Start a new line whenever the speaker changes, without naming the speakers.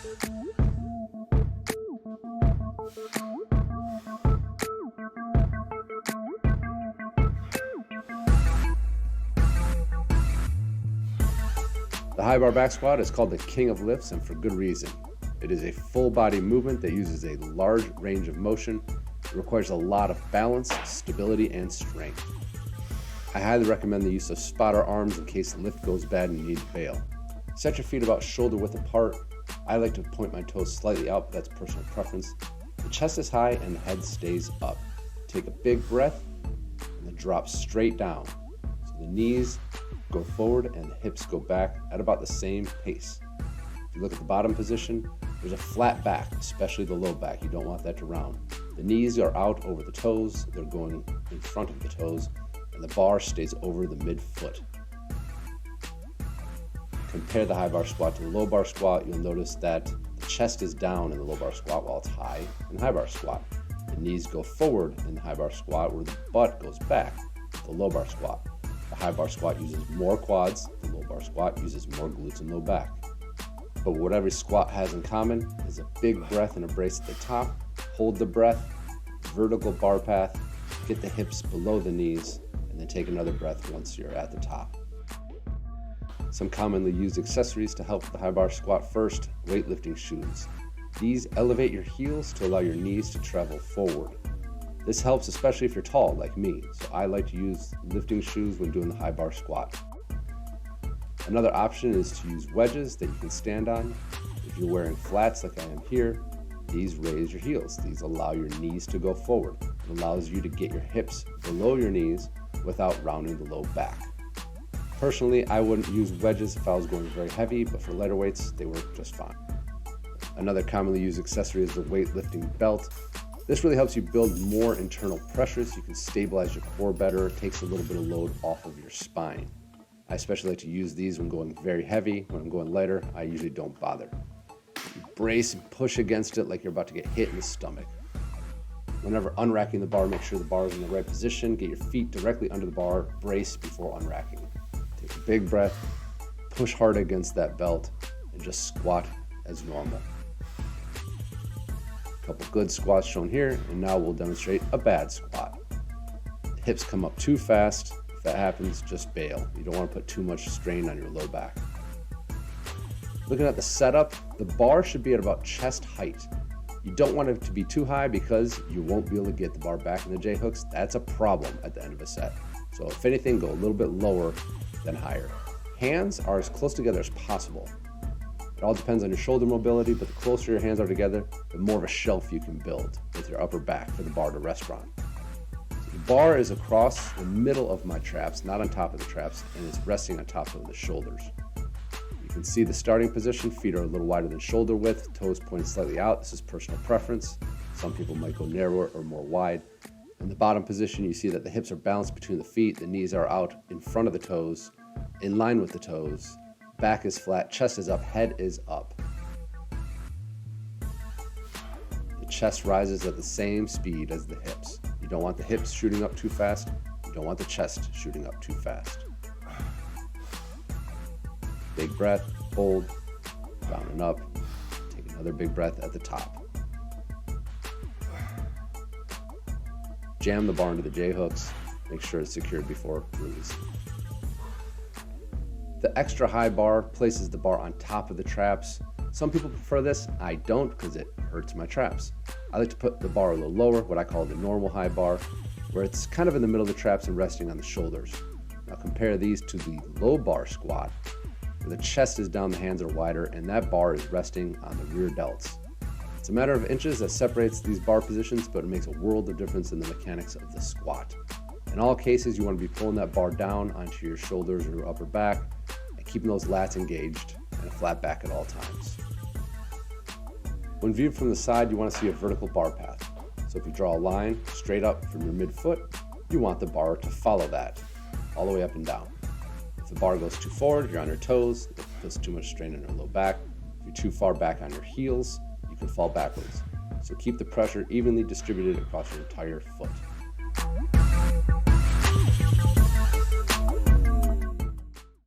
The high bar back squat is called the king of lifts, and for good reason. It is a full body movement that uses a large range of motion. It requires a lot of balance, stability, and strength. I highly recommend the use of spotter arms in case the lift goes bad and you need to bail. Set your feet about shoulder width apart. I like to point my toes slightly out, but that's personal preference. The chest is high and the head stays up. Take a big breath and then drop straight down. So the knees go forward and the hips go back at about the same pace. If you look at the bottom position, there's a flat back, especially the low back. You don't want that to round. The knees are out over the toes. They're going in front of the toes, and the bar stays over the midfoot. Compare the high bar squat to the low bar squat. You'll notice that the chest is down in the low bar squat while it's high in the high bar squat. The knees go forward in the high bar squat where the butt goes back in the low bar squat. The high bar squat uses more quads, the low bar squat uses more glutes and low back. But what every squat has in common is a big breath and a brace at the top. Hold the breath, vertical bar path, get the hips below the knees, and then take another breath once you're at the top. Some commonly used accessories to help the high bar squat: first, weightlifting shoes. These elevate your heels to allow your knees to travel forward. This helps especially if you're tall like me, so I like to use lifting shoes when doing the high bar squat. Another option is to use wedges that you can stand on. If you're wearing flats like I am here, these raise your heels. These allow your knees to go forward. It allows you to get your hips below your knees without rounding the low back. Personally, I wouldn't use wedges if I was going very heavy, but for lighter weights, they work just fine. Another commonly used accessory is the weightlifting belt. This really helps you build more internal pressure so you can stabilize your core better. It takes a little bit of load off of your spine. I especially like to use these when going very heavy. When I'm going lighter, I usually don't bother. You brace and push against it like you're about to get hit in the stomach. Whenever unracking the bar, make sure the bar is in the right position. Get your feet directly under the bar, brace before unracking. Take a big breath, push hard against that belt, and just squat as normal. A couple good squats shown here, and now we'll demonstrate a bad squat. The hips come up too fast. If that happens, just bail. You don't want to put too much strain on your low back. Looking at the setup, the bar should be at about chest height. You don't want it to be too high because you won't be able to get the bar back in the J hooks. That's a problem at the end of a set. So if anything, go a little bit lower than higher. Hands are as close together as possible. It all depends on your shoulder mobility, but the closer your hands are together, the more of a shelf you can build with your upper back for the bar to rest on. So the bar is across the middle of my traps, not on top of the traps, and it's resting on top of the shoulders. You can see the starting position. Feet are a little wider than shoulder width, toes pointing slightly out. This is personal preference. Some people might go narrower or more wide. In the bottom position, you see that the hips are balanced between the feet, the knees are out in front of the toes, in line with the toes, back is flat, chest is up, head is up. The chest rises at the same speed as the hips. You don't want the hips shooting up too fast. You don't want the chest shooting up too fast. Big breath, hold, down and up. Take another big breath at the top. Jam the bar into the J hooks. Make sure it's secured before releasing. The extra high bar places the bar on top of the traps. Some people prefer this. I don't because it hurts my traps. I like to put the bar a little lower, what I call the normal high bar, where it's kind of in the middle of the traps and resting on the shoulders. Now compare these to the low bar squat, where the chest is down, the hands are wider, and that bar is resting on the rear delts. It's a matter of inches that separates these bar positions, but it makes a world of difference in the mechanics of the squat. In all cases, you want to be pulling that bar down onto your shoulders or your upper back and keeping those lats engaged and a flat back at all times. When viewed from the side, you want to see a vertical bar path. So if you draw a line straight up from your midfoot, you want the bar to follow that all the way up and down. If the bar goes too forward, you're on your toes, it puts too much strain on your low back. If you're too far back on your heels, you can fall backwards. So keep the pressure evenly distributed across your entire foot.